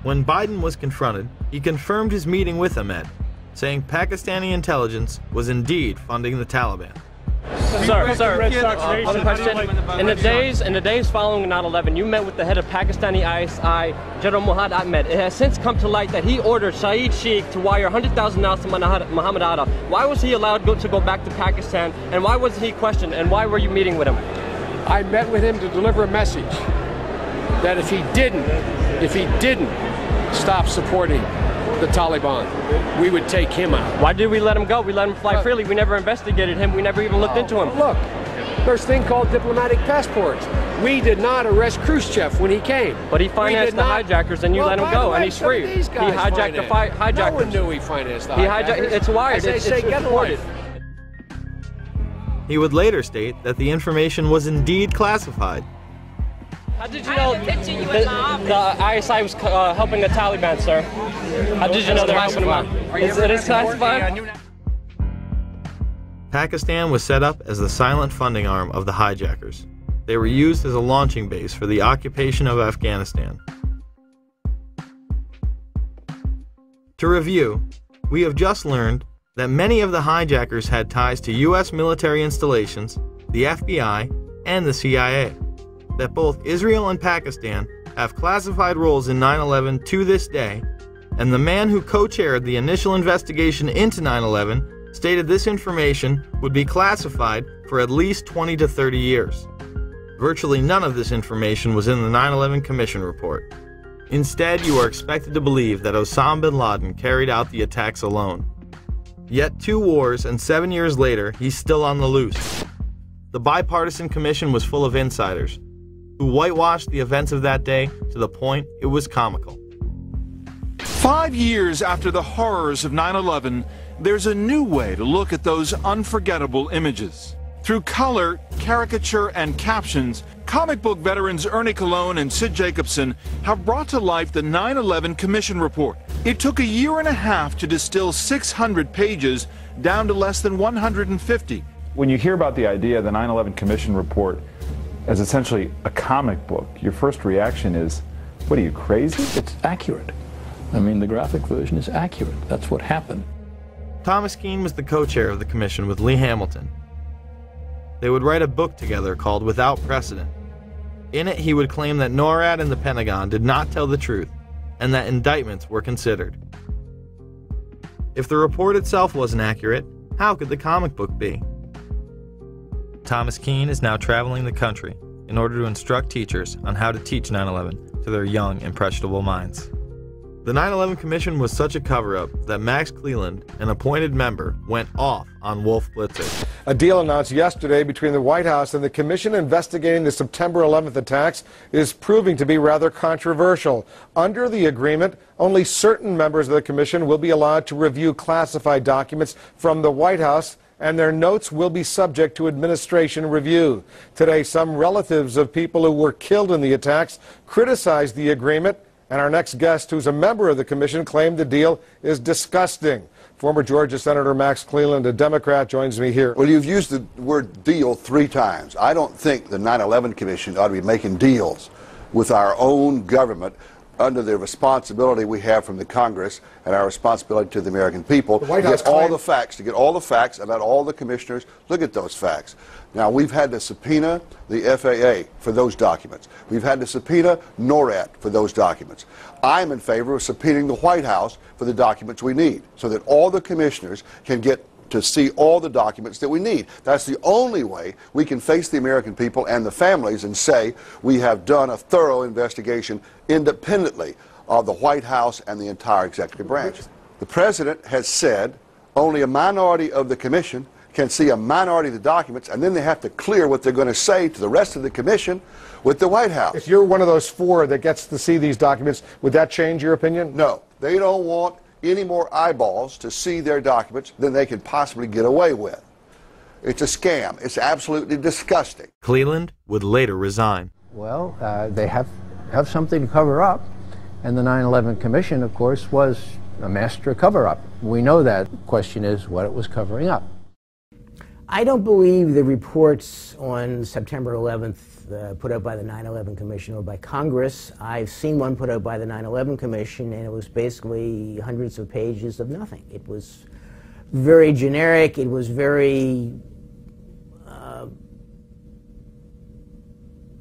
When Biden was confronted, he confirmed his meeting with Ahmed, saying Pakistani intelligence was indeed funding the Taliban. Sir, one question. In the days following 9/11, you met with the head of Pakistani ISI, General Muhammad Ahmed. It has since come to light that he ordered Saeed Sheikh to wire $100,000 to Muhammad Atta. Why was he allowed to go back to Pakistan, and why wasn't he questioned, and why were you meeting with him? I met with him to deliver a message that if he didn't stop supporting the Taliban, we would take him out. Why did we let him go? We let him fly freely. We never investigated him. We never even looked into him. Look, there's a thing called diplomatic passports. We did not arrest Khrushchev when he came. But he financed the hijackers, and you let him go, and he's free. He hijacked the hijackers. No one knew he financed the hijackers. It's wired. As they say, get a life. He would later state that the information was indeed classified. How did you know the ISI was helping the Taliban, sir? How did you know they're helping them out? It is classified? Pakistan was set up as the silent funding arm of the hijackers. They were used as a launching base for the occupation of Afghanistan. To review, we have just learned that many of the hijackers had ties to U.S. military installations, the FBI, and the CIA. That both Israel and Pakistan have classified roles in 9/11 to this day, and the man who co-chaired the initial investigation into 9/11 stated this information would be classified for at least 20 to 30 years. Virtually none of this information was in the 9/11 Commission report. Instead, you are expected to believe that Osama bin Laden carried out the attacks alone. Yet 2 wars and 7 years later, he's still on the loose. The bipartisan commission was full of insiders who whitewashed the events of that day to the point it was comical. 5 years after the horrors of 9/11, there's a new way to look at those unforgettable images. Through color, caricature, and captions, comic book veterans Ernie Colon and Sid Jacobson have brought to life the 9/11 Commission Report. It took a year and a half to distill 600 pages down to less than 150. When you hear about the idea of the 9/11 Commission Report as essentially a comic book, your first reaction is, what are you, crazy? It's accurate. I mean, the graphic version is accurate. That's what happened. Thomas Keane was the co-chair of the commission with Lee Hamilton. They would write a book together called Without Precedent. In it, he would claim that NORAD and the Pentagon did not tell the truth, and that indictments were considered. If the report itself wasn't accurate, how could the comic book be? Thomas Keane is now traveling the country in order to instruct teachers on how to teach 9/11 to their young, impressionable minds. The 9/11 Commission was such a cover-up that Max Cleland, an appointed member, went off on Wolf Blitzer. A deal announced yesterday between the White House and the Commission investigating the September 11th attacks is proving to be rather controversial. Under the agreement, only certain members of the Commission will be allowed to review classified documents from the White House, and their notes will be subject to administration review. Today, some relatives of people who were killed in the attacks criticized the agreement, and our next guest, who's a member of the commission, claimed the deal is disgusting. Former Georgia Senator Max Cleland, a Democrat, joins me here. Well, you've used the word deal 3 times. I don't think the 9/11 Commission ought to be making deals with our own government under the responsibility we have from the Congress and our responsibility to the American people to get all the facts about all the commissioners. Look at those facts. Now, we've had to subpoena the FAA for those documents. We've had to subpoena NORAD for those documents. I'm in favor of subpoenaing the White House for the documents we need so that all the commissioners can get to see all the documents that we need. That's the only way we can face the American people and the families and say we have done a thorough investigation independently of the White House and the entire executive branch. The President has said only a minority of the Commission can see a minority of the documents, and then they have to clear what they're going to say to the rest of the Commission with the White House. If you're one of those 4 that gets to see these documents, would that change your opinion? No. They don't want any more eyeballs to see their documents than they can possibly get away with. It's a scam. It's absolutely disgusting. Cleland would later resign. Well, they have something to cover up, and the 9/11 Commission, of course, was a master cover-up. We know that. The question is what it was covering up. I don't believe the reports on September 11th put out by the 9/11 Commission or by Congress. I've seen one put out by the 9/11 Commission, and it was basically hundreds of pages of nothing. It was very generic. It was very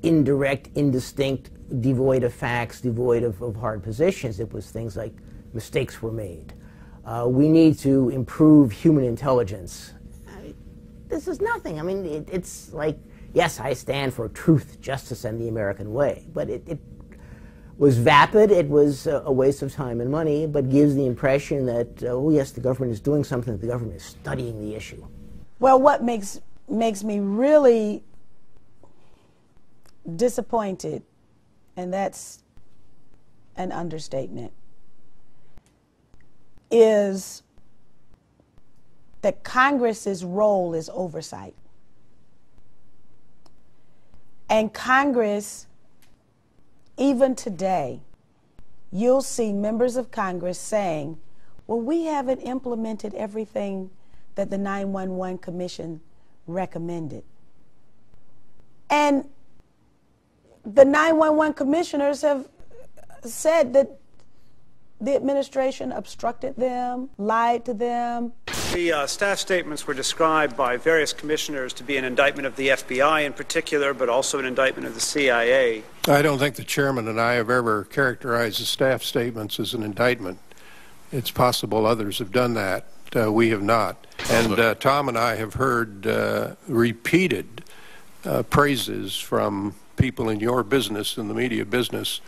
indirect, indistinct, devoid of facts, devoid of hard positions. It was things like mistakes were made. We need to improve human intelligence. This is nothing. I mean, it's like, yes, I stand for truth, justice, and the American way. But it was vapid. It was a waste of time and money, but gives the impression that, oh, yes, the government is doing something, the government is studying the issue. Well, what makes me really disappointed, and that's an understatement, is that Congress's role is oversight. And Congress, even today, you'll see members of Congress saying, well, we haven't implemented everything that the 911 Commission recommended. And the 911 commissioners have said that the administration obstructed them, lied to them. The staff statements were described by various commissioners to be an indictment of the FBI in particular, but also an indictment of the CIA. I don't think the chairman and I have ever characterized the staff statements as an indictment. It's possible others have done that. We have not. And Tom and I have heard repeated praises from people in your business, in the media business,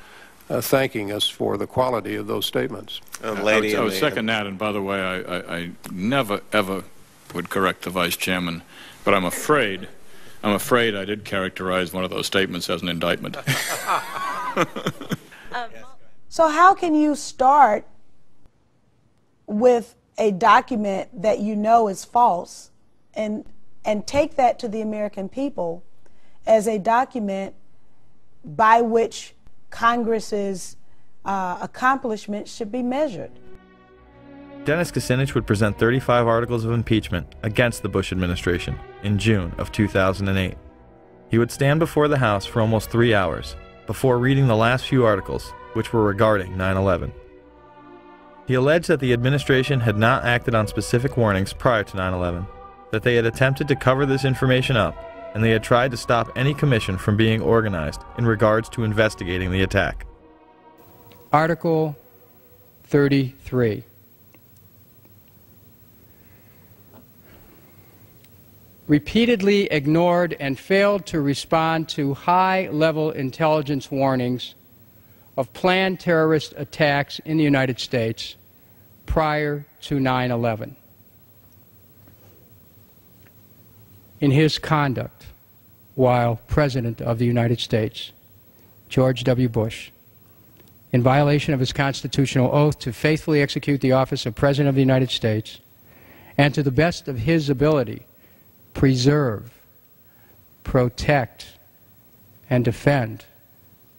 thanking us for the quality of those statements. I would second that, and by the way, I never, ever would correct the Vice Chairman, but I'm afraid I did characterize one of those statements as an indictment. So how can you start with a document that you know is false and take that to the American people as a document by which Congress's accomplishments should be measured? Dennis Kucinich would present 35 articles of impeachment against the Bush administration in June of 2008. He would stand before the House for almost 3 hours before reading the last few articles, which were regarding 9/11. He alleged that the administration had not acted on specific warnings prior to 9/11, that they had attempted to cover this information up, and they had tried to stop any commission from being organized in regards to investigating the attack. Article 33. Repeatedly ignored and failed to respond to high-level intelligence warnings of planned terrorist attacks in the United States prior to 9/11. In his conduct while President of the United States, George W. Bush, in violation of his constitutional oath to faithfully execute the office of President of the United States, and to the best of his ability, preserve, protect, and defend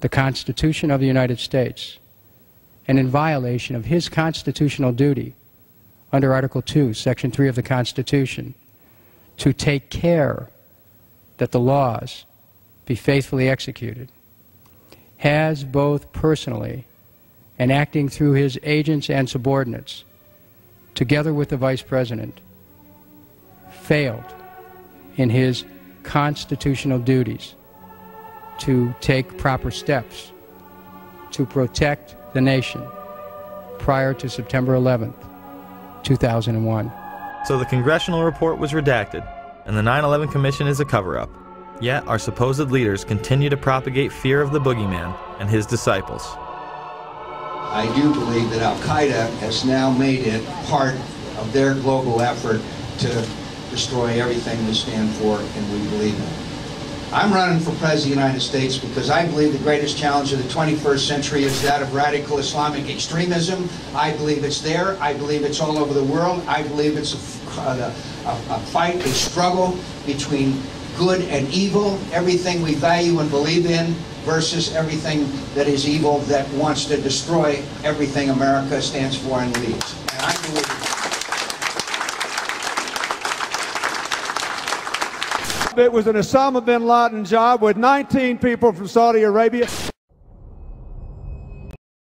the Constitution of the United States, and in violation of his constitutional duty under Article 2, Section 3 of the Constitution, to take care that the laws be faithfully executed, has both personally and acting through his agents and subordinates, together with the Vice President, failed in his constitutional duties to take proper steps to protect the nation prior to September 11th, 2001. So the congressional report was redacted, and the 9/11 Commission is a cover-up. Yet our supposed leaders continue to propagate fear of the boogeyman and his disciples. I do believe that Al-Qaeda has now made it part of their global effort to destroy everything we stand for and we believe in. I'm running for President of the United States because I believe the greatest challenge of the 21st century is that of radical Islamic extremism. I believe it's there. I believe it's all over the world. I believe it's a fight, a struggle between good and evil, everything we value and believe in versus everything that is evil that wants to destroy everything America stands for and leads. And I believe It was an Osama bin Laden job with 19 people from Saudi Arabia.